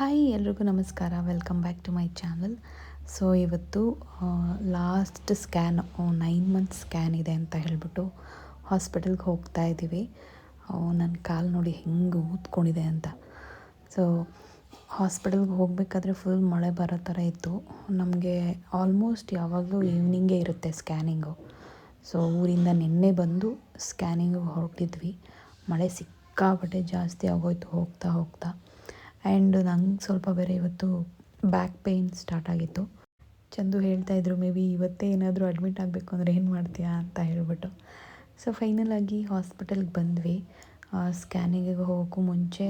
Hi ಎಲ್ರಿಗೂ ನಮಸ್ಕಾರ, welcome back to my channel. So ಇವತ್ತು ಲಾಸ್ಟ್ ಸ್ಕ್ಯಾನ್ 9 ಮಂತ್ಸ್ ಸ್ಕ್ಯಾನ್ ಇದೆ ಅಂತ ಹೇಳಿಬಿಟ್ಟು ಹಾಸ್ಪಿಟಲ್ಗೆ ಹೋಗ್ತಾ ಇದ್ದೀವಿ. ನನ್ನ ಕಾಲು ನೋಡಿ ಹೆಂಗೆ ಊದ್ಕೊಂಡಿದೆ ಅಂತ. ಸೊ ಹಾಸ್ಪಿಟಲ್ಗೆ ಹೋಗಬೇಕಾದ್ರೆ ಫುಲ್ ಮಳೆ ಬರೋ ಥರ ಇತ್ತು. ನಮಗೆ ಆಲ್ಮೋಸ್ಟ್ ಯಾವಾಗಲೂ ಈವ್ನಿಂಗೇ ಇರುತ್ತೆ ಸ್ಕ್ಯಾನಿಂಗು. ಸೊ ಊರಿಂದ ನಿನ್ನೆ ಬಂದು ಸ್ಕ್ಯಾನಿಂಗಿಗೆ ಹೊರಟಿದ್ವಿ. ಮಳೆ ಸಿಕ್ಕಾಪಟ್ಟೆ ಜಾಸ್ತಿ ಆಗೋಯ್ತು ಹೋಗ್ತಾ ಹೋಗ್ತಾ. ಆ್ಯಂಡ್ ನಂಗೆ ಸ್ವಲ್ಪ ಬೇರೆ ಇವತ್ತು ಬ್ಯಾಕ್ ಪೇಯ್ನ್ ಸ್ಟಾರ್ಟ್ ಆಗಿತ್ತು. ಚಂದು ಹೇಳ್ತಾಯಿದ್ರು, ಮೇ ಬಿ ಇವತ್ತೇ ಏನಾದರೂ ಅಡ್ಮಿಟ್ ಆಗಬೇಕು ಅಂದರೆ ಏನು ಮಾಡ್ತೀಯಾ ಅಂತ ಹೇಳ್ಬಿಟ್ಟು. ಸೊ ಫೈನಲಾಗಿ ಹಾಸ್ಪಿಟಲ್ಗೆ ಬಂದ್ವಿ. ಸ್ಕ್ಯಾನಿಂಗಿಗೆ ಹೋಗೋಕ್ಕೂ ಮುಂಚೆ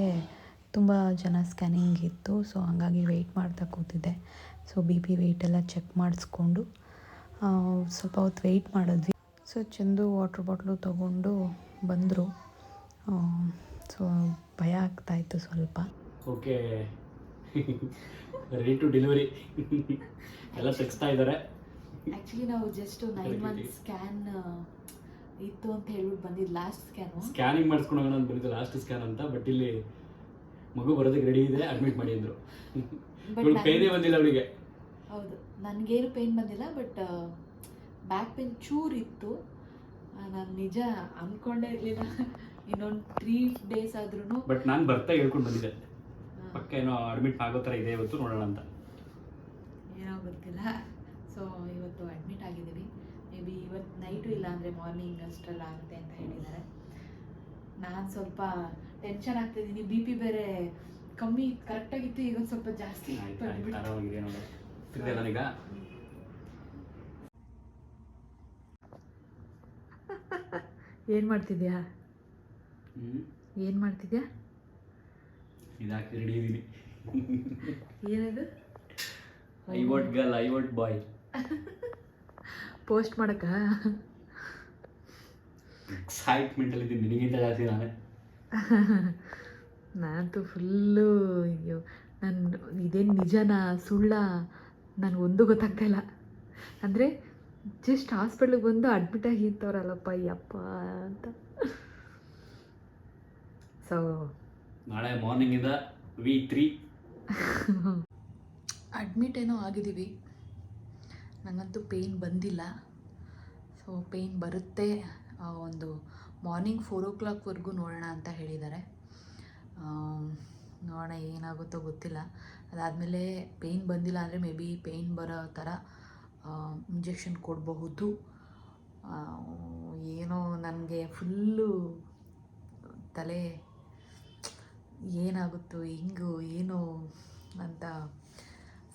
ತುಂಬ ಜನ ಸ್ಕ್ಯಾನಿಂಗ್ ಇತ್ತು. ಸೊ ಹಾಗಾಗಿ ವೆಯ್ಟ್ ಮಾಡ್ತಾ ಕೂತಿದ್ದೆ. ಸೊ BP ವೆಯ್ಟ್ ಎಲ್ಲ ಚೆಕ್ ಮಾಡಿಸ್ಕೊಂಡು ಸ್ವಲ್ಪ ಹೊತ್ತು ವೆಯ್ಟ್ ಮಾಡಿದ್ವಿ. ಸೊ ಚಂದು ವಾಟ್ರ್ ಬಾಟ್ಲು ತೊಗೊಂಡು ಬಂದರು. ಸೊ ಭಯ ಆಗ್ತಾಯಿತ್ತು ಸ್ವಲ್ಪ. ಓಕೆ, ರೆಡಿ ಟು ಡೆಲಿವರಿ ಎಲ್ಲ ತೆಗಿಸ್ತಾ ಇದ್ದಾರೆ. ಆ್ಯಕ್ಚುಲಿ ನಾವು ಜಸ್ಟ್ 9 ಮಂತ್ಸ್ ಸ್ಕ್ಯಾನ್ ಇತ್ತು ಅಂತ ಹೇಳ್ಬಿಟ್ಟು ಬಂದಿದ್ದು. ಲಾಸ್ಟ್ ಸ್ಕ್ಯಾನಿಂಗ್ ಮಾಡಿಸ್ಕೊಂಡು ಹೋಗೋಣ ಅಂತ ಬಂದಿದ್ದು, ಲಾಸ್ಟ್ ಸ್ಕ್ಯಾನ್ ಅಂತ. ಬಟ್ ಇಲ್ಲಿ ಮಗು ಬರೋದಕ್ಕೆ ರೆಡಿ ಇದೆ, ಅಡ್ಮಿಟ್ ಮಾಡಿ ಅಂದರು. ಪೇನೇ ಬಂದಿಲ್ಲ ಅವಳಿಗೆ. ಹೌದು, ನನಗೇನು ಪೇಯ್ನ್ ಬಂದಿಲ್ಲ, ಬಟ್ ಬ್ಯಾಕ್ ಪೇಯ್ನ್ ಚೂರು ಇತ್ತು. ನಾನು ನಿಜ ಅಂದ್ಕೊಂಡೇ ಇರಲಿಲ್ಲ ಇನ್ನೊಂದು 3 days ಆದ್ರೂ. ಬಟ್ ನಾನು ಬರ್ತಾ ಹೇಳ್ಕೊಂಡು ಬಂದಿದ್ದೆ, ಪಕ್ಕ ಏನೋ ಅಡ್ಮಿಟ್ ಆಗೋ ಥರ ಇದೆ ಇವತ್ತು, ನೋಡೋಣ ಅಂತ. ಏನೋ ಗೊತ್ತಿಲ್ಲ. ಸೊ ಇವತ್ತು ಅಡ್ಮಿಟ್ ಆಗಿದ್ದೀವಿ. ಮೇ ಬಿ ಇವತ್ತು ನೈಟು ಇಲ್ಲ ಅಂದರೆ ಮಾರ್ನಿಂಗ್ ಅಷ್ಟೆಲ್ಲ ಆಗುತ್ತೆ ಅಂತ ಹೇಳಿದ್ದಾರೆ. ನಾನು ಸ್ವಲ್ಪ ಟೆನ್ಷನ್ ಆಗ್ತಿದ್ದೀನಿ. BP ಬೇರೆ ಕಮ್ಮಿ ಕರೆಕ್ಟಾಗಿತ್ತು, ಈಗ ಒಂದು ಸ್ವಲ್ಪ ಜಾಸ್ತಿ. ಆರಾಮಾಗಿದೆ ನೋಡಿ. ನನಗ ಏನು ಮಾಡ್ತಿದ್ಯಾ? ಏನು ಮಾಡ್ತಿದ್ಯಾ? ಇದಾಕಿ ರೆಡಿ ಇದ್ದೀನಿ. ಏನದು? I want girl, I want boy post ಮಾಡಕ್ಕ ಎಕ್ಸೈಟ್ಮೆಂಟಲ್ಲಿ ಇದ್ದೀನಿ. ನಿನಗಿಂತ ಜಾಸ್ತಿ ನಾನೇ. ನಾನಂತೂ ಫುಲ್ಲು ಅಯ್ಯೋ, ನಾನು ಇದೇನು ನಿಜನಾ ಸುಳ್ಳ ನನಗೊಂದು ಗೊತ್ತಾಗ್ತಾ ಇಲ್ಲ. ಅಂದರೆ ಜಸ್ಟ್ ಹಾಸ್ಪಿಟ್ಲಿಗೆ ಬಂದು ಅಡ್ಮಿಟ್ ಆಗಿರ್ತವ್ರಲ್ಲಪ್ಪ ಯಪ್ಪ ಅಂತ. ಸೊ ನಾಳೆ ಮಾರ್ನಿಂಗಿಂದ V3 ಅಡ್ಮಿಟ್ ಏನೋ ಆಗಿದ್ದೀವಿ. ನನಗಂತೂ ಪೇಯ್ನ್ ಬಂದಿಲ್ಲ. ಸೊ ಪೇಯ್ನ್ ಬರುತ್ತೆ, ಒಂದು ಮಾರ್ನಿಂಗ್ 4 o'clockವರೆಗೂ ನೋಡೋಣ ಅಂತ ಹೇಳಿದ್ದಾರೆ. ನೋಡೋಣ ಏನಾಗುತ್ತೋ ಗೊತ್ತಿಲ್ಲ. ಅದಾದಮೇಲೆ ಪೇಯ್ನ್ ಬಂದಿಲ್ಲ ಅಂದರೆ ಮೇ ಬಿ ಪೇಯ್ನ್ ಬರೋ ಥರ ಇಂಜೆಕ್ಷನ್ ಕೊಡಬಹುದು. ಏನೋ ನನಗೆ ಫುಲ್ಲು ತಲೆ ಏನಾಗುತ್ತೋ ಹೆಂಗೋ ಏನೋ ಅಂತ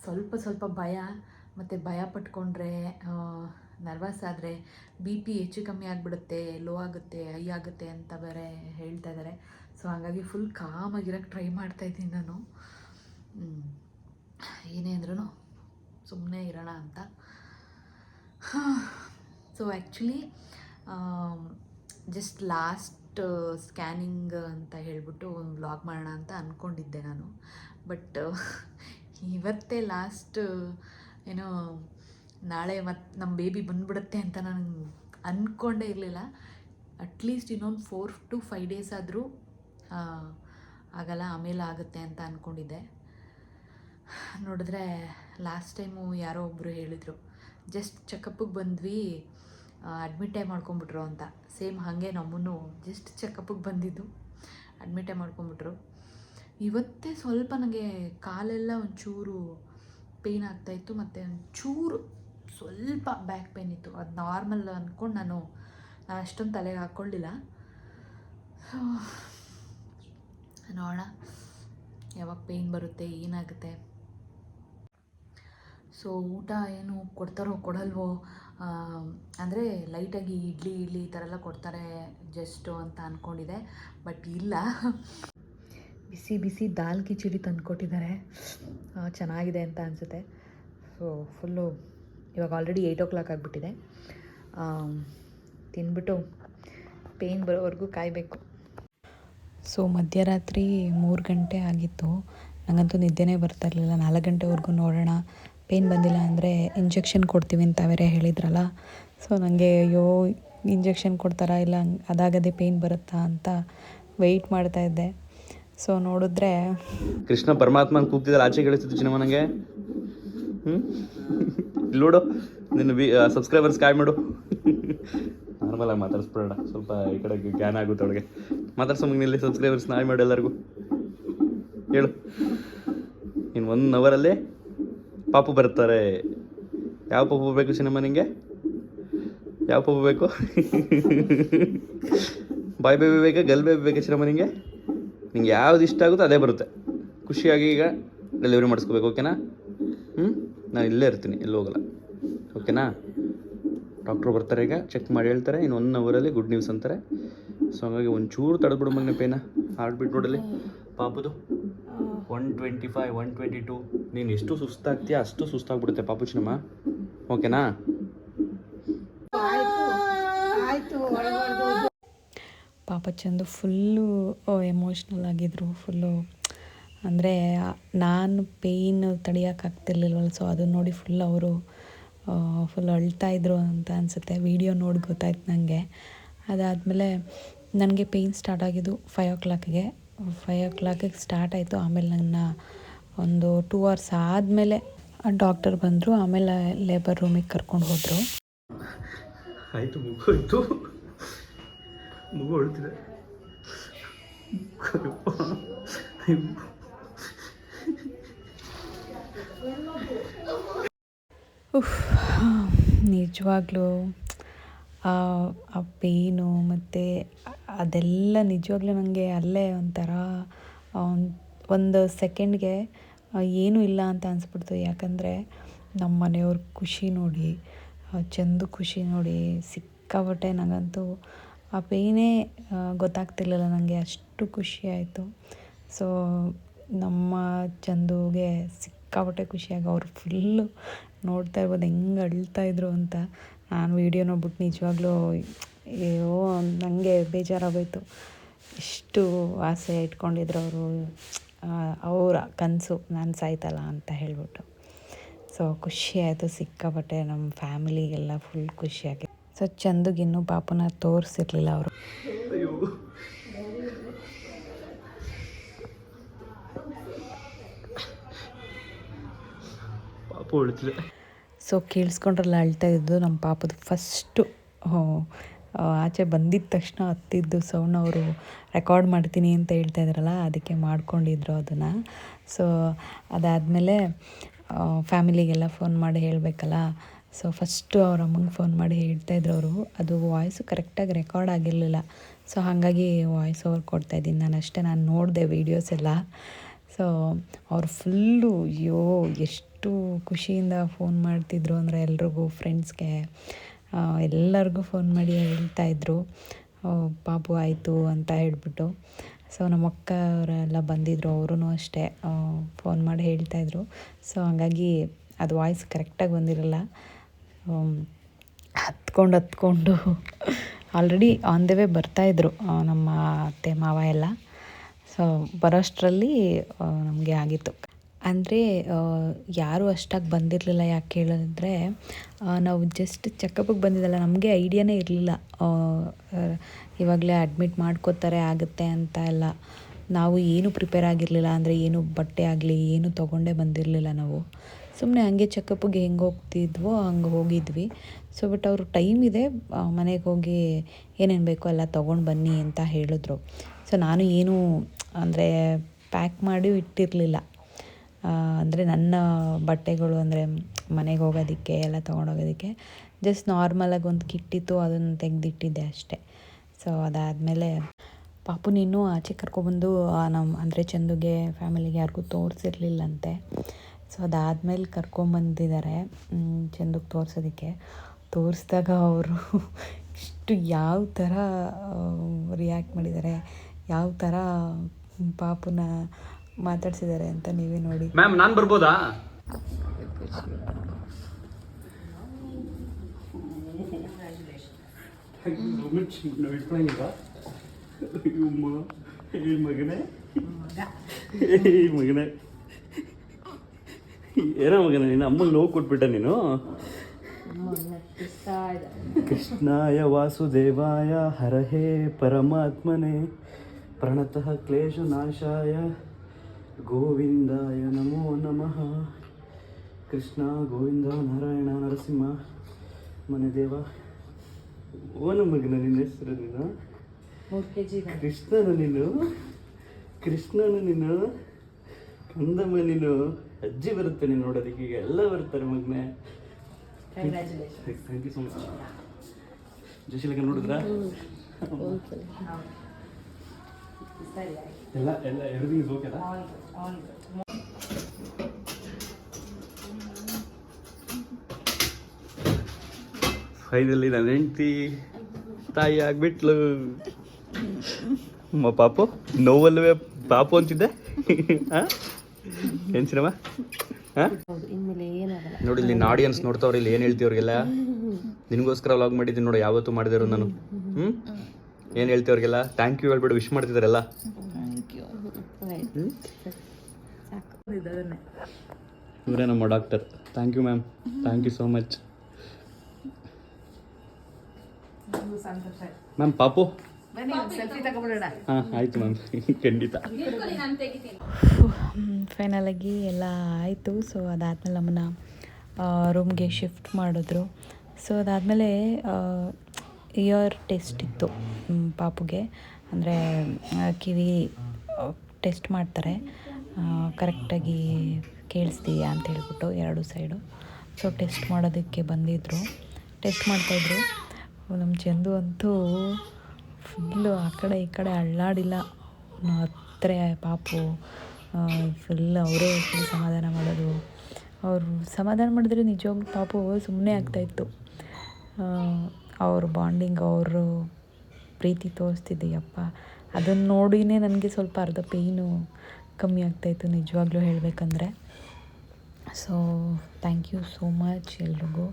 ಸ್ವಲ್ಪ ಭಯ. ಮತ್ತು ಭಯ ಪಟ್ಕೊಂಡ್ರೆ, ನರ್ವಸ್ ಆದರೆ BP ಹೆಚ್ಚು ಕಮ್ಮಿ ಆಗಿಬಿಡುತ್ತೆ, ಲೋ ಆಗುತ್ತೆ, ಹೈ ಆಗುತ್ತೆ ಅಂತ ಬೇರೆ ಹೇಳ್ತಾ ಇದ್ದಾರೆ. ಸೊ ಹಾಗಾಗಿ ಫುಲ್ ಕಾಮಾಗಿರೋಕ್ಕೆ ಟ್ರೈ ಮಾಡ್ತಾಯಿದ್ದೀನಿ ನಾನು. ಏನೇ ಅಂದ್ರೂ ಸುಮ್ಮನೆ ಇರೋಣ ಅಂತ. So actually just last scanning ಅಂತ ಹೇಳ್ಬಿಟ್ಟು ಒಂದು ವ್ಲಾಗ್ ಮಾಡೋಣ ಅಂತ ಅಂದ್ಕೊಂಡಿದ್ದೆ ನಾನು. ಬಟ್ ಇವತ್ತೇ ಲಾಸ್ಟ್, ಏನೋ ನಾಳೆ ಮತ್ತು ನಮ್ಮ ಬೇಬಿ ಬಂದುಬಿಡುತ್ತೆ ಅಂತ ನಾನು ಅಂದ್ಕೊಂಡೇ ಇರಲಿಲ್ಲ. ಅಟ್ಲೀಸ್ಟ್ ಇನ್ನೊಂದು 4 to 5 days ಆದರೂ ಆಗಲ್ಲ, ಆಮೇಲೆ ಆಗುತ್ತೆ ಅಂತ ಅಂದ್ಕೊಂಡಿದ್ದೆ. ನೋಡಿದ್ರೆ ಲಾಸ್ಟ್ ಟೈಮು ಯಾರೋ ಒಬ್ಬರು ಹೇಳಿದರು, ಜಸ್ಟ್ ಚೆಕಪ್ಪಿಗೆ ಬಂದ್ವಿ, ಅಡ್ಮಿಟೇ ಮಾಡ್ಕೊಂಬಿಟ್ರು ಅಂತ. ಸೇಮ್ ಹಾಗೆ ನಮ್ಮನ್ನು ಜಸ್ಟ್ ಚೆಕಪ್ಪಿಗೆ ಬಂದಿದ್ದು, ಅಡ್ಮಿಟೇ ಮಾಡ್ಕೊಂಬಿಟ್ರು. ಇವತ್ತೇ ಸ್ವಲ್ಪ ನನಗೆ ಕಾಲೆಲ್ಲ ಒಂಚೂರು ಪೇಯ್ನ್ ಆಗ್ತಾಯಿತ್ತು, ಮತ್ತು ಒಂಚೂರು ಸ್ವಲ್ಪ ಬ್ಯಾಕ್ ಪೇಯ್ನ್ ಇತ್ತು. ಅದು ನಾರ್ಮಲ್ ಅಂದ್ಕೊಂಡು ನಾನು ಅಷ್ಟೊಂದು ತಲೆಗೆ ಹಾಕ್ಕೊಳ್ಳಿಲ್ಲ. ನೋಡೋಣ ಯಾವಾಗ ಪೇಯ್ನ್ ಬರುತ್ತೆ, ಏನಾಗುತ್ತೆ. ಸೊ ಊಟ ಏನು ಕೊಡ್ತಾರೋ ಕೊಡಲ್ವೋ, ಅಂದರೆ ಲೈಟಾಗಿ ಇಡ್ಲಿ ಈ ಥರ ಎಲ್ಲ ಕೊಡ್ತಾರೆ ಜಸ್ಟು ಅಂತ ಅಂದ್ಕೊಂಡಿದ್ದೆ. ಬಟ್ ಇಲ್ಲ, ಬಿಸಿ ದಾಲ್ ಕಿಚಡಿ ತಂದುಕೊಟ್ಟಿದ್ದಾರೆ, ಚೆನ್ನಾಗಿದೆ ಅಂತ ಅನಿಸುತ್ತೆ. ಸೊ ಫುಲ್ಲು ಇವಾಗ ಆಲ್ರೆಡಿ 8 o'clock ಆಗಿಬಿಟ್ಟಿದೆ. ತಿಂದ್ಬಿಟ್ಟು ಪೇಯ್ನ್ ಬರೋವರೆಗೂ ಕಾಯಬೇಕು. ಸೊ ಮಧ್ಯರಾತ್ರಿ 3 ಗಂಟೆ ಆಗಿತ್ತು. ನನಗಂತೂ ನಿದ್ದೆನೇ ಬರ್ತಾ ಇರಲಿಲ್ಲ. 4 ಗಂಟೆವರೆಗೂ ನೋಡೋಣ, ಪೇಯ್ನ್ ಬಂದಿಲ್ಲ ಅಂದರೆ ಇಂಜೆಕ್ಷನ್ ಕೊಡ್ತೀವಿ ಅಂತ ಬೇರೆ ಹೇಳಿದ್ರಲ್ಲ. ಸೊ ನನಗೆ ಅಯ್ಯೋ ಇಂಜೆಕ್ಷನ್ ಕೊಡ್ತಾರಾ ಇಲ್ಲ ಅದಾಗದೇ ಪೇಯ್ನ್ ಬರುತ್ತಾ ಅಂತ ವೆಯ್ಟ್ ಮಾಡ್ತಾಯಿದ್ದೆ. ಸೊ ನೋಡಿದ್ರೆ ಕೃಷ್ಣ ಪರಮಾತ್ಮನ ಕೂಗ್ತಿದ್ದಾರೆ, ಆಚೆ ಕೇಳಿಸ್ತಿದ್ದು ಚಿನ್ನಮ್ಮ ನನಗೆ. ಇಲ್ಲಿ ನೋಡು, ನಿನ್ನ ಸಬ್ಸ್ಕ್ರೈಬರ್ಸ್ ಕಾಯ್ ಮಾಡು. ನಾರ್ಮಲಾಗಿ ಮಾತಾಡಿಸ್ಬಿಡೋಣ, ಸ್ವಲ್ಪ ಈ ಕಡೆ ಜ್ಞಾನ ಆಗುತ್ತೆ ಅವಳಿಗೆ. ಮಾತಾಡ್ಸೋ ಮಗನಲ್ಲಿ ಸಬ್ಸ್ಕ್ರೈಬರ್ಸ್ ನಾಯ್ ಮಾಡು ಎಲ್ಲರಿಗೂ. ಹೇಳು, ಇನ್ನು 1 ಅವರಲ್ಲಿ ಪಾಪು ಬರ್ತಾರೆ. ಯಾವ ಪಾಪು ಬೇಕು ಚಿನ್ನಮ್ಮ ನಿಂಗೆ? ಯಾವ ಪಾಪು ಬೇಕು? ಬಾಯ್ ಬೇಬಿ ಬೇಕಾ, ಗಲ್ ಬೇಬಿ ಬೇಕಾ ಚಿನ್ನಮ್ಮ ನಿಂಗೆ? ನಿಂಗೆ ಯಾವ್ದು ಇಷ್ಟ ಆಗುತ್ತೋ ಅದೇ ಬರುತ್ತೆ. ಖುಷಿಯಾಗಿ ಈಗ ಡೆಲಿವರಿ ಮಾಡಿಸ್ಕೋಬೇಕು, ಓಕೆನಾ? ನಾನು ಇಲ್ಲೇ ಇರ್ತೀನಿ, ಎಲ್ಲೂ ಹೋಗಲ್ಲ, ಓಕೆನಾ? ಡಾಕ್ಟ್ರು ಬರ್ತಾರೆ, ಈಗ ಚೆಕ್ ಮಾಡಿ ಹೇಳ್ತಾರೆ ಇನ್ನು 1 ಅವರಲ್ಲಿ ಗುಡ್ ನ್ಯೂಸ್ ಅಂತಾರೆ. ಸೊ ಹಾಗಾಗಿ ಒಂಚೂರು ತಡೆದ್ಬಿಡು ಮಗನ ಪೇನ. ಹಾರ್ಟ್ಬಿಟ್ ನೋಡಲಿ ಪಾಪುದು 125, 122. ನೀನು ಎಷ್ಟು ಸುಸ್ತಾಗ್ತೀಯ ಅಷ್ಟು ಸುಸ್ತಾಗ್ಬಿಡುತ್ತೆ ಪಾಪು ಚಿನ್ನಮ್ಮ, ಓಕೆನಾ? ಪಾಪ ಚಂದು ಫುಲ್ಲು ಎಮೋಷ್ನಲ್ ಆಗಿದ್ರು. ಫುಲ್ಲು ಅಂದರೆ ನಾನು ಪೇಯ್ನ್ ತಡೆಯೋಕ್ಕಾಗ್ತಿರ್ಲಿಲ್ವಲ್ಲ, ಸೊ ಅದನ್ನ ನೋಡಿ ಫುಲ್ ಅವರು ಫುಲ್ ಅಳ್ತಾಯಿದ್ರು ಅಂತ ಅನಿಸುತ್ತೆ. ವಿಡಿಯೋ ನೋಡಿ ಗೊತ್ತಾಯ್ತು ನನಗೆ. ಅದಾದಮೇಲೆ ನನಗೆ ಪೇಯ್ನ್ ಸ್ಟಾರ್ಟ್ ಆಗಿದ್ದು 5 o'clockಗೆ. 5 o'clockಗೆ ಸ್ಟಾರ್ಟ್ ಆಯಿತು. ಆಮೇಲೆ ನನ್ನ ಒಂದು 2 hours ಆದಮೇಲೆ ಡಾಕ್ಟರ್ ಬಂದರು. ಆಮೇಲೆ ಲೇಬರ್ ರೂಮಿಗೆ ಕರ್ಕೊಂಡು ಹೋದರು. ಆಯಿತು, ಮಗು ಆಯಿತು, ಮಗು ಅಳ್ತಿದೆ. ನಿಜವಾಗ್ಲೂ ಆ ಪೇಯ್ನು ಮತ್ತು ಅದೆಲ್ಲ ನಿಜವಾಗ್ಲೂ ನನಗೆ ಅಲ್ಲೇ ಒಂಥರ ಒಂದು ಸೆಕೆಂಡ್ಗೆ ಏನೂ ಇಲ್ಲ ಅಂತ ಅನಿಸ್ಬಿಡ್ತು. ಯಾಕಂದರೆ ನಮ್ಮ ಮನೆಯವ್ರ ಖುಷಿ ನೋಡಿ, ಚಂದು ಖುಷಿ ನೋಡಿ ಸಿಕ್ಕಾಪಟ್ಟೆ ನನಗಂತೂ ಆ ಪೇಯ್ನೇ ಗೊತ್ತಾಗ್ತಿರ್ಲಿಲ್ಲ ನನಗೆ, ಅಷ್ಟು ಖುಷಿ ಆಯಿತು. ಸೊ ನಮ್ಮ ಚಂದುಗೆ ಸಿಕ್ಕಾಪಟ್ಟೆ ಖುಷಿಯಾಗಿ ಅವ್ರು ಫುಲ್ಲು ನೋಡ್ತಾ ಇರ್ಬೋದು ಹೆಂಗೆ ಅಳ್ತಾಯಿದ್ರು ಅಂತ. ನಾನು ವೀಡಿಯೋ ನೋಡ್ಬಿಟ್ಟು ನಿಜವಾಗ್ಲೂ ಅಯ್ಯೋ ನನಗೆ ಬೇಜಾರಾಗೋಯ್ತು. ಎಷ್ಟು ಆಸೆ ಇಟ್ಕೊಂಡಿದ್ರು ಅವರು, ಅವರ ಕನಸು ನಾನು ಸಾಯ್ತಲ್ಲ ಅಂತ ಹೇಳ್ಬಿಟ್ಟು. ಸೊ ಖುಷಿ ಆಯಿತು ಸಿಕ್ಕಾಪಟ್ಟೆ. ನಮ್ಮ ಫ್ಯಾಮಿಲಿಗೆಲ್ಲ ಫುಲ್ ಖುಷಿಯಾಗಿ. ಸೊ ಚಂದುಗಿನ್ನೂ ಪಾಪನ ತೋರಿಸಿರ್ಲಿಲ್ಲ ಅವರು. ಪಾಪು ಅಳ್ತಿದೆ. ಸೊ ಕೇಳಿಸ್ಕೊಂಡ್ರಲ್ಲ ಅಳ್ತಾ ಇದ್ದು ನಮ್ಮ ಪಾಪದು ಫಸ್ಟು ಆಚೆ ಬಂದಿದ್ದ ತಕ್ಷಣ ಹತ್ತಿದ್ದು ಸೌಂಡ್ ಅವರು ರೆಕಾರ್ಡ್ ಮಾಡ್ತೀನಿ ಅಂತ ಹೇಳ್ತಾ ಇದ್ರಲ್ಲ, ಅದಕ್ಕೆ ಮಾಡ್ಕೊಂಡಿದ್ರು ಅದನ್ನು. ಸೊ ಅದಾದಮೇಲೆ ಫ್ಯಾಮಿಲಿಗೆಲ್ಲ ಫೋನ್ ಮಾಡಿ ಹೇಳಬೇಕಲ್ಲ. ಸೊ ಫಸ್ಟು ಅವ್ರ ಅಮ್ಮಂಗೆ ಫೋನ್ ಮಾಡಿ ಹೇಳ್ತಾಯಿದ್ರು ಅವರು. ಅದು ವಾಯ್ಸು ಕರೆಕ್ಟಾಗಿ ರೆಕಾರ್ಡ್ ಆಗಿರಲಿಲ್ಲ. ಸೊ ಹಾಗಾಗಿ ವಾಯ್ಸ್ ಓವರ್ ಕೊಡ್ತಾಯಿದ್ದೀನಿ ನಾನು ಅಷ್ಟೇ. ನಾನು ನೋಡಿದೆ ವೀಡಿಯೋಸ್ ಎಲ್ಲ. ಸೊ ಅವ್ರು ಫುಲ್ಲು ಅಯ್ಯೋ ಎಷ್ಟು ಖುಷಿಯಿಂದ ಫೋನ್ ಮಾಡ್ತಿದ್ರು ಅಂದರೆ ಎಲ್ರಿಗೂ, ಫ್ರೆಂಡ್ಸ್ಗೆ ಎಲ್ಲರಿಗೂ ಫೋನ್ ಮಾಡಿ ಹೇಳ್ತಾಯಿದ್ರು ಪಾಪು ಆಯಿತು ಅಂತ ಹೇಳ್ಬಿಟ್ಟು. ಸೊ ನಮ್ಮ ಅಕ್ಕ ಅವರೆಲ್ಲ ಬಂದಿದ್ದರು, ಅವರೂ ಅಷ್ಟೇ ಫೋನ್ ಮಾಡಿ ಹೇಳ್ತಾಯಿದ್ರು. ಸೊ ಹಾಗಾಗಿ ಅದು ವಾಯ್ಸ್ ಕರೆಕ್ಟಾಗಿ ಬಂದಿರಲ್ಲ. ಹತ್ಕೊಂಡು ಆಲ್ರೆಡಿ ಆನ್ ದ ವೇ ಬರ್ತಾಯಿದ್ರು ನಮ್ಮ ಅತ್ತೆ ಮಾವ ಎಲ್ಲ. ಸೊ ಬರೋಷ್ಟರಲ್ಲಿ ನಮಗೆ ಆಗಿತ್ತು. ಅಂದರೆ ಯಾರೂ ಅಷ್ಟಾಗಿ ಬಂದಿರಲಿಲ್ಲ. ಯಾಕೆ ಹೇಳಿದ್ರೆ ನಾವು ಜಸ್ಟ್ ಚೆಕಪ್ಪಿಗೆ ಬಂದಿದ್ದಲ್ಲ, ನಮಗೆ ಐಡಿಯಾನೇ ಇರಲಿಲ್ಲ ಇವಾಗಲೇ ಅಡ್ಮಿಟ್ ಮಾಡ್ಕೋತಾರೆ ಆಗುತ್ತೆ ಅಂತ ಎಲ್ಲ. ನಾವು ಏನೂ ಪ್ರಿಪೇರ್ ಆಗಿರಲಿಲ್ಲ. ಅಂದರೆ ಏನು ಬಟ್ಟೆ ಆಗಲಿ ಏನೂ ತೊಗೊಂಡೇ ಬಂದಿರಲಿಲ್ಲ ನಾವು. ಸುಮ್ಮನೆ ಹಂಗೆ ಚೆಕಪ್ಪಿಗೆ ಹೆಂಗೆ ಹೋಗ್ತಿದ್ವೋ ಹಂಗೆ ಹೋಗಿದ್ವಿ. ಸೊ ಬಟ್ ಅವರು ಟೈಮ್ ಇದೆ, ಮನೆಗೆ ಹೋಗಿ ಏನೇನು ಬೇಕೋ ಎಲ್ಲ ತೊಗೊಂಡು ಬನ್ನಿ ಅಂತ ಹೇಳಿದ್ರು. ಸೊ ನಾನು ಏನೂ ಅಂದರೆ ಪ್ಯಾಕ್ ಮಾಡಿ ಇಟ್ಟಿರಲಿಲ್ಲ. ಅಂದರೆ ನನ್ನ ಬಟ್ಟೆಗಳು ಅಂದರೆ ಮನೆಗೆ ಹೋಗೋದಕ್ಕೆ ಎಲ್ಲ ತೊಗೊಂಡೋಗೋದಕ್ಕೆ ಜಸ್ಟ್ ನಾರ್ಮಲಾಗಿ ಒಂದು ಕಿಟ್ಟಿತ್ತು, ಅದನ್ನು ತೆಗೆದಿಟ್ಟಿದ್ದೆ ಅಷ್ಟೇ. ಸೊ ಅದಾದಮೇಲೆ ಪಾಪುನ ಇನ್ನೂ ಆಚೆ ಕರ್ಕೊಬಂದು ನಮ್ಮ ಅಂದರೆ ಚಂದುಗೆ ಫ್ಯಾಮಿಲಿಗೆ ಯಾರಿಗೂ ತೋರಿಸಿರ್ಲಿಲ್ಲಂತೆ. ಸೊ ಅದಾದಮೇಲೆ ಕರ್ಕೊಂಬಂದಿದ್ದಾರೆ ಚಂದುಗೆ ತೋರಿಸೋದಕ್ಕೆ. ತೋರಿಸಿದಾಗ ಅವರು ಇಷ್ಟು ಯಾವ ಥರ ರಿಯಾಕ್ಟ್ ಮಾಡಿದ್ದಾರೆ, ಯಾವ ಥರ ಪಾಪುನ ಮಾತಾಡ್ಸಿದ್ದಾರೆ ಅಂತ ನೀವೇ ನೋಡಿ. ಮ್ಯಾಮ್ ನಾನು ಬರ್ಬೋದಾ? ಮಗನೇ ಏನೋ ಮಗನೇ, ನೀನು ಅಮ್ಮಗೆ ನೋವು ಕೊಟ್ಬಿಟ್ಟ ನೀನು. ಕೃಷ್ಣಾಯ ವಾಸುದೇವಾಯ ಹರಹೇ ಪರಮಾತ್ಮನೇ ಪ್ರಣತಃ ಕ್ಲೇಶನಾಶಾಯ ಗೋವಿಂದಾಯ ನಮೋ ನಮಃ. ಕೃಷ್ಣ ಗೋವಿಂದ ನಾರಾಯಣ ನರಸಿಂಹ ಮನೆ ದೇವ. ಓನ ಮಗನ ನಿನ್ನ ಹೆಸರು ನೀನು? ಕೃಷ್ಣನು ನೀನು ಕಂದಮ್ಮ ನೀನು. ಅಜ್ಜಿ ಬರುತ್ತೆ ನೀನು ನೋಡೋದಕ್ಕೆ, ಈಗ ಎಲ್ಲ ಬರ್ತಾರೆ ಮಗನೇ. Thank you so much. ಜೋಶಿಲಕ ನೋಡಿದ್ರಾ? ಎಲ್ಲ ಎವ್ರಿಥಿಂಗ್ ಇಸ್ ಓಕೆ. ಫೈನಲಿ ನನ್ನ ಹೆಂಡತಿ ತಾಯಿ ಆಗ್ಬಿಟ್ಲು. ಪಾಪು ನೋವಲ್ವೇ ಪಾಪು ಅಂತಿದ್ದೆ. ಏನ್ ಸಿನಿಮಾ? ನೋಡಿ ಇಲ್ಲಿ ಆಡಿಯನ್ಸ್ ನೋಡ್ತಾವ್ರಿ, ಇಲ್ಲಿ ಏನು ಹೇಳ್ತೀವಿ ಅವ್ರಿಗೆಲ್ಲ. ನಿನಗೋಸ್ಕರ ವ್ಲಾಗ್ ಮಾಡಿದ್ದೀನಿ ನೋಡಿ, ಯಾವತ್ತೂ ಮಾಡಿದಿರೋ ನಾನು. ಏನು ಹೇಳ್ತೀವಿ ಅವ್ರಿಗೆಲ್ಲ? ಥ್ಯಾಂಕ್ ಯು ಹೇಳ್ಬಿಟ್ಟು ವಿಶ್ ಮಾಡ್ತಿದ್ದಾರೆಲ್ಲ. ಇವರೇ ನಮ್ಮ doctor. Thank you ma'am, thank you so much ma'am. ಪಾಪು ಹಾಂ ಆಯಿತು ಮ್ಯಾಮ್, ಖಂಡಿತ. ಫೈನಲಾಗಿ ಎಲ್ಲ ಆಯಿತು. ಸೊ ಅದಾದಮೇಲೆ ನಮ್ಮನ್ನ ರೂಮ್ಗೆ ಶಿಫ್ಟ್ ಮಾಡಿದ್ರು. ಸೊ ಅದಾದಮೇಲೆ ಇಯರ್ ಟೆಸ್ಟ್ ಇತ್ತು ಪಾಪುಗೆ. ಅಂದರೆ ಕಿವಿ ಟೆಸ್ಟ್ ಮಾಡ್ತಾರೆ, ಕರೆಕ್ಟಾಗಿ ಕೇಳಿಸ್ತೀಯಾ ಅಂತ ಹೇಳ್ಬಿಟ್ಟು ಎರಡು ಸೈಡು. ಸೊ ಟೆಸ್ಟ್ ಮಾಡೋದಕ್ಕೆ ಬಂದಿದ್ದರು, ಟೆಸ್ಟ್ ಮಾಡ್ತಾಯಿದ್ರು. ನಮ್ಮ ಚಂದು ಅಂತೂ ಫುಲ್ಲು ಆ ಕಡೆ ಈ ಕಡೆ ಅಳ್ಳಾಡಿಲ್ಲ. ಹತ್ತಿರ ಪಾಪು ಫುಲ್ ಅವರೇ ಫುಲ್ ಸಮಾಧಾನ ಮಾಡೋದು. ಅವರು ಸಮಾಧಾನ ಮಾಡಿದ್ರೆ ನಿಜವಾಗ್ಲೂ ಪಾಪು ಸುಮ್ಮನೆ ಆಗ್ತಾಯಿತ್ತು. ಅವ್ರ ಬಾಂಡಿಂಗ್, ಅವರು ಪ್ರೀತಿ ತೋರಿಸ್ತಿದ್ದೀಯಪ್ಪ, ಅದನ್ನು ನೋಡಿನೇ ನನಗೆ ಸ್ವಲ್ಪ ಅರ್ಧ ಪೇಯ್ನು ಕಮ್ಮಿ ಆಗ್ತಾಯಿತ್ತು ನಿಜವಾಗ್ಲೂ ಹೇಳಬೇಕಂದ್ರೆ. So thank you so much ಎಲ್ರಿಗೂ.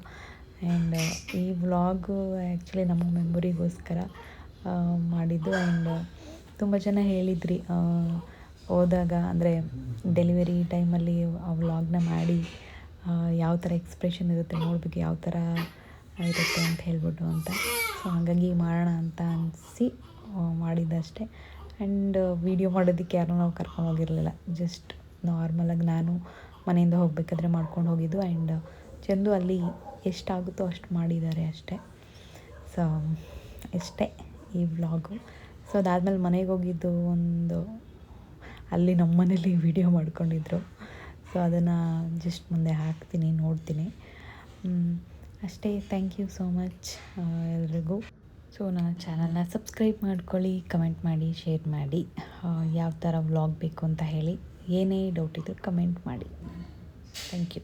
ಆ್ಯಂಡ್ ಈ ವ್ಲಾಗು ಆ್ಯಕ್ಚುಲಿ ನಮ್ಮ ಮೆಮೊರಿಗೋಸ್ಕರ ಮಾಡಿದ್ದು. ಆ್ಯಂಡ್ ತುಂಬ ಜನ ಹೇಳಿದ್ರಿ ಹೋದಾಗ, ಅಂದರೆ ಡೆಲಿವರಿ ಟೈಮಲ್ಲಿ ಆ ವ್ಲಾಗ್ನ ಮಾಡಿ ಯಾವ ಥರ ಎಕ್ಸ್ಪ್ರೆಷನ್ ಇರುತ್ತೆ ನೋಡಬೇಕು, ಯಾವ ಥರ ಇರುತ್ತೆ ಅಂತ ಹೇಳ್ಬಿಟ್ಟು ಅಂತ. ಸೊ ಹಾಗಾಗಿ ಮಾಡೋಣ ಅಂತ ಅನಿಸಿ ಮಾಡಿದ್ದಷ್ಟೇ. ಆ್ಯಂಡ್ ವೀಡಿಯೋ ಮಾಡೋದಕ್ಕೆ ಯಾರೂ ನಾವು ಕರ್ಕೊಂಡು ಹೋಗಿರಲಿಲ್ಲ, ಜಸ್ಟ್ ನಾರ್ಮಲಾಗಿ ನಾನು ಮನೆಯಿಂದ ಹೋಗಬೇಕಾದ್ರೆ ಮಾಡ್ಕೊಂಡು ಹೋಗಿದ್ದು. ಆ್ಯಂಡ್ ಚಂದು ಅಲ್ಲಿ ಎಷ್ಟಾಗುತ್ತೋ ಅಷ್ಟು ಮಾಡಿದ್ದಾರೆ ಅಷ್ಟೇ. ಸೊ ಇಷ್ಟೇ ಈ ವ್ಲಾಗು. ಸೊ ಅದಾದಮೇಲೆ ಮನೆಗೆ ಹೋಗಿದ್ದು ಒಂದು, ಅಲ್ಲಿ ನಮ್ಮ ಮನೇಲಿ ವೀಡಿಯೋ ಮಾಡ್ಕೊಂಡಿದ್ರು. ಸೊ ಅದನ್ನು ಜಸ್ಟ್ ಮುಂದೆ ಹಾಕ್ತೀನಿ, ನೋಡ್ತೀನಿ ಅಷ್ಟೇ. ಥ್ಯಾಂಕ್ ಯು ಸೋ ಮಚ್ ಎಲ್ರಿಗೂ. ಸೊ ನನ್ನ ಚಾನಲ್ನ ಸಬ್ಸ್ಕ್ರೈಬ್ ಮಾಡ್ಕೊಳ್ಳಿ, ಕಮೆಂಟ್ ಮಾಡಿ, ಶೇರ್ ಮಾಡಿ. ಯಾವ ಥರ ವ್ಲಾಗ್ ಬೇಕು ಅಂತ ಹೇಳಿ, ಏನೇ ಡೌಟ್ ಇದ್ದರೂ ಕಮೆಂಟ್ ಮಾಡಿ. Thank you.